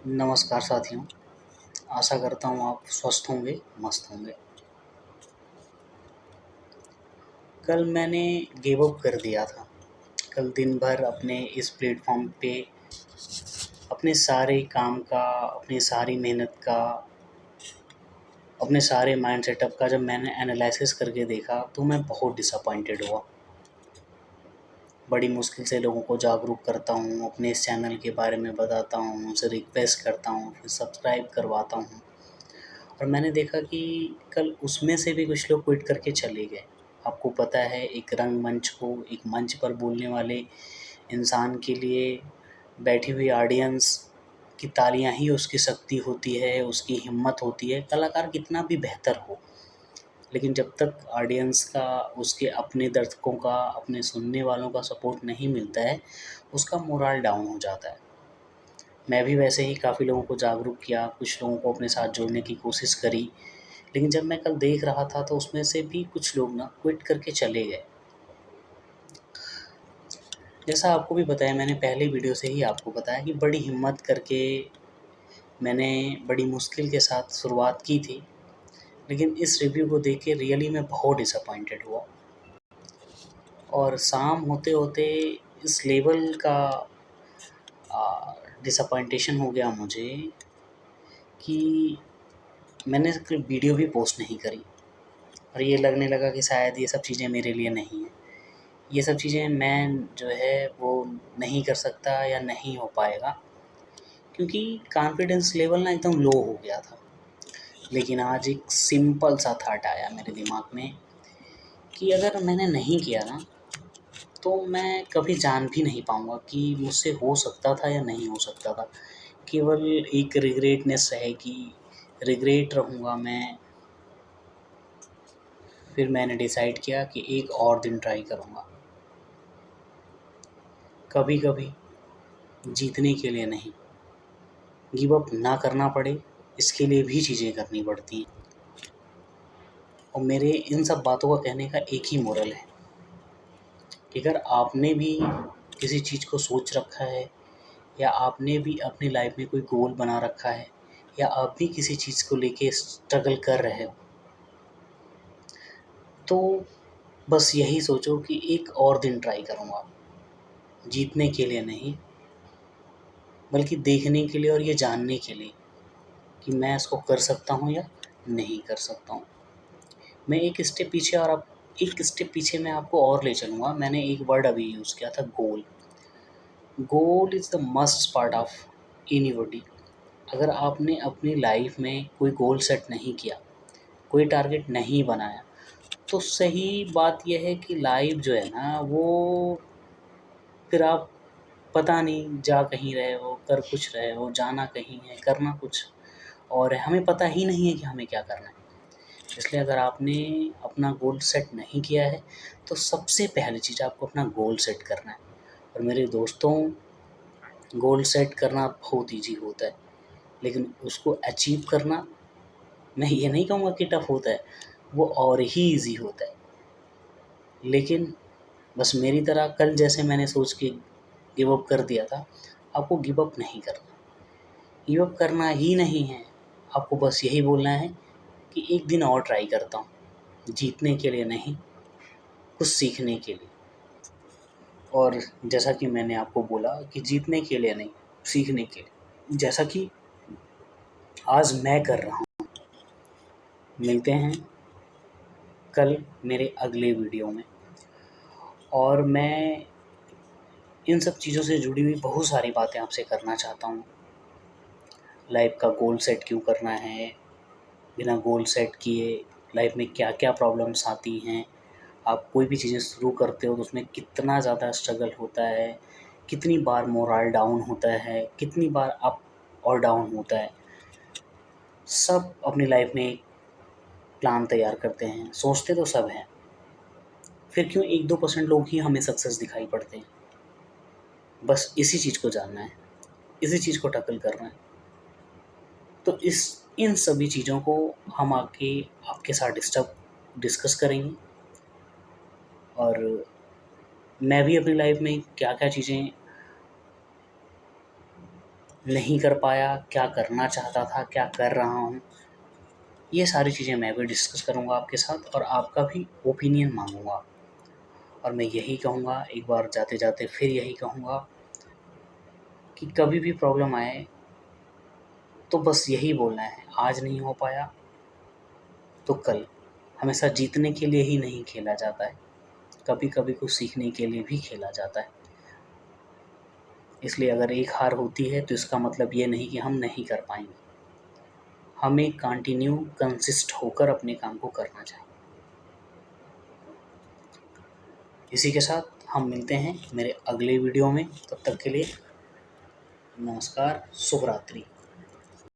नमस्कार साथियों, आशा करता हूँ आप स्वस्थ होंगे, मस्त होंगे। कल मैंने गिव अप कर दिया था। कल दिन भर अपने इस प्लेटफ़ॉर्म पे अपने सारे काम का, अपनी सारी मेहनत का, अपने सारे माइंड सेटअप का जब मैंने एनालिसिस करके देखा तो मैं बहुत डिसअपॉइंटेड हुआ। बड़ी मुश्किल से लोगों को जागरूक करता हूँ, अपने इस चैनल के बारे में बताता हूँ, उनसे रिक्वेस्ट करता हूँ, फिर सब्सक्राइब करवाता हूँ। और मैंने देखा कि कल उसमें से भी कुछ लोग क्विट करके चले गए। आपको पता है, एक रंगमंच को, एक मंच पर बोलने वाले इंसान के लिए बैठी हुई ऑडियंस की तालियां ही उसकी शक्ति होती है, उसकी हिम्मत होती है। कलाकार कितना भी बेहतर हो, लेकिन जब तक ऑडियंस का, उसके अपने दर्शकों का, अपने सुनने वालों का सपोर्ट नहीं मिलता है, उसका मोरल डाउन हो जाता है। मैं भी वैसे ही काफ़ी लोगों को जागरूक किया, कुछ लोगों को अपने साथ जोड़ने की कोशिश करी, लेकिन जब मैं कल देख रहा था तो उसमें से भी कुछ लोग ना क्विट करके चले गए। जैसा आपको भी बताया, मैंने पहले वीडियो से ही आपको बताया कि बड़ी हिम्मत करके मैंने बड़ी मुश्किल के साथ शुरुआत की थी, लेकिन इस रिव्यू को देख के रियली मैं बहुत डिसअपॉइंटेड हुआ। और शाम होते होते इस लेवल का डिसअपॉइंटेशन हो गया मुझे कि मैंने कल वीडियो भी पोस्ट नहीं करी। और ये लगने लगा कि शायद ये सब चीज़ें मेरे लिए नहीं हैं, ये सब चीज़ें मैं जो है वो नहीं कर सकता या नहीं हो पाएगा, क्योंकि कॉन्फिडेंस लेवल ना एकदम लो हो गया था। लेकिन आज एक सिंपल सा थॉट आया मेरे दिमाग में कि अगर मैंने नहीं किया ना, तो मैं कभी जान भी नहीं पाऊँगा कि मुझसे हो सकता था या नहीं हो सकता था। केवल एक रिग्रेटनेस रहेगी, रिग्रेट रहूँगा मैं। फिर मैंने डिसाइड किया कि एक और दिन ट्राई करूँगा। कभी-कभी जीतने के लिए नहीं, गिव अप ना करना पड़े, इसके लिए भी चीज़ें करनी पड़ती हैं। और मेरे इन सब बातों का कहने का एक ही मोरल है कि अगर आपने भी किसी चीज़ को सोच रखा है, या आपने भी अपनी लाइफ में कोई गोल बना रखा है, या आप भी किसी चीज़ को लेके स्ट्रगल कर रहे हो, तो बस यही सोचो कि एक और दिन ट्राई करूँगा। जीतने के लिए नहीं, बल्कि देखने के लिए और ये जानने के लिए कि मैं इसको कर सकता हूँ या नहीं कर सकता हूँ। मैं एक स्टेप पीछे, और अब एक स्टेप पीछे मैं आपको और ले चलूँगा। मैंने एक वर्ड अभी यूज़ किया था, goal. Goal is the must part of anybody. अगर आपने अपनी लाइफ में कोई गोल सेट नहीं किया, कोई टारगेट नहीं बनाया, तो सही बात यह है कि लाइफ जो है ना, वो फिर आप पता नहीं जा कहीं रहे हो, कर कुछ रहे हो, जाना कहीं है, करना कुछ और है, हमें पता ही नहीं है कि हमें क्या करना है। इसलिए अगर आपने अपना गोल सेट नहीं किया है, तो सबसे पहली चीज़ आपको अपना गोल सेट करना है। और मेरे दोस्तों, गोल सेट करना बहुत ईज़ी होता है, लेकिन उसको अचीव करना, मैं ये नहीं कहूँगा कि टफ़ होता है, वो और ही ईज़ी होता है। लेकिन बस मेरी तरह कल जैसे मैंने सोच के गिव अप कर दिया था, आपको गिव अप नहीं करना। गिव अप करना ही नहीं है, आपको बस यही बोलना है कि एक दिन और ट्राई करता हूँ, जीतने के लिए नहीं, कुछ सीखने के लिए। और जैसा कि मैंने आपको बोला कि जीतने के लिए नहीं, सीखने के लिए, जैसा कि आज मैं कर रहा हूँ। मिलते हैं कल मेरे अगले वीडियो में, और मैं इन सब चीज़ों से जुड़ी हुई बहुत सारी बातें आपसे करना चाहता हूँ। लाइफ का गोल सेट क्यों करना है, बिना गोल सेट किए लाइफ में क्या-क्या प्रॉब्लम्स आती हैं, आप कोई भी चीज़ें शुरू करते हो तो उसमें कितना ज़्यादा स्ट्रगल होता है, कितनी बार मोरल डाउन होता है, कितनी बार अप और डाउन होता है। सब अपनी लाइफ में एक प्लान तैयार करते हैं, सोचते तो सब हैं, फिर क्यों 1-2% लोग ही हमें सक्सेस दिखाई पड़ते हैं। बस इसी चीज़ को जानना है, इसी चीज़ को टैकल करना है। तो इन सभी चीज़ों को हम आके आपके साथ डिस्कस करेंगे, और मैं भी अपनी लाइफ में क्या-क्या चीज़ें नहीं कर पाया, क्या करना चाहता था, क्या कर रहा हूँ, ये सारी चीज़ें मैं भी डिस्कस करूँगा आपके साथ और आपका भी ओपिनियन मांगूँगा। और मैं यही कहूँगा, एक बार जाते-जाते फिर यही कहूँगा कि कभी भी प्रॉब्लम आए तो बस यही बोलना है, आज नहीं हो पाया तो कल। हमेशा जीतने के लिए ही नहीं खेला जाता है, कभी-कभी कुछ सीखने के लिए भी खेला जाता है। इसलिए अगर एक हार होती है तो इसका मतलब ये नहीं कि हम नहीं कर पाएँगे। हमें कंसिस्ट होकर अपने काम को करना चाहिए। इसी के साथ हम मिलते हैं मेरे अगले वीडियो में। तब तक के लिए नमस्कार, शुभ रात्रि।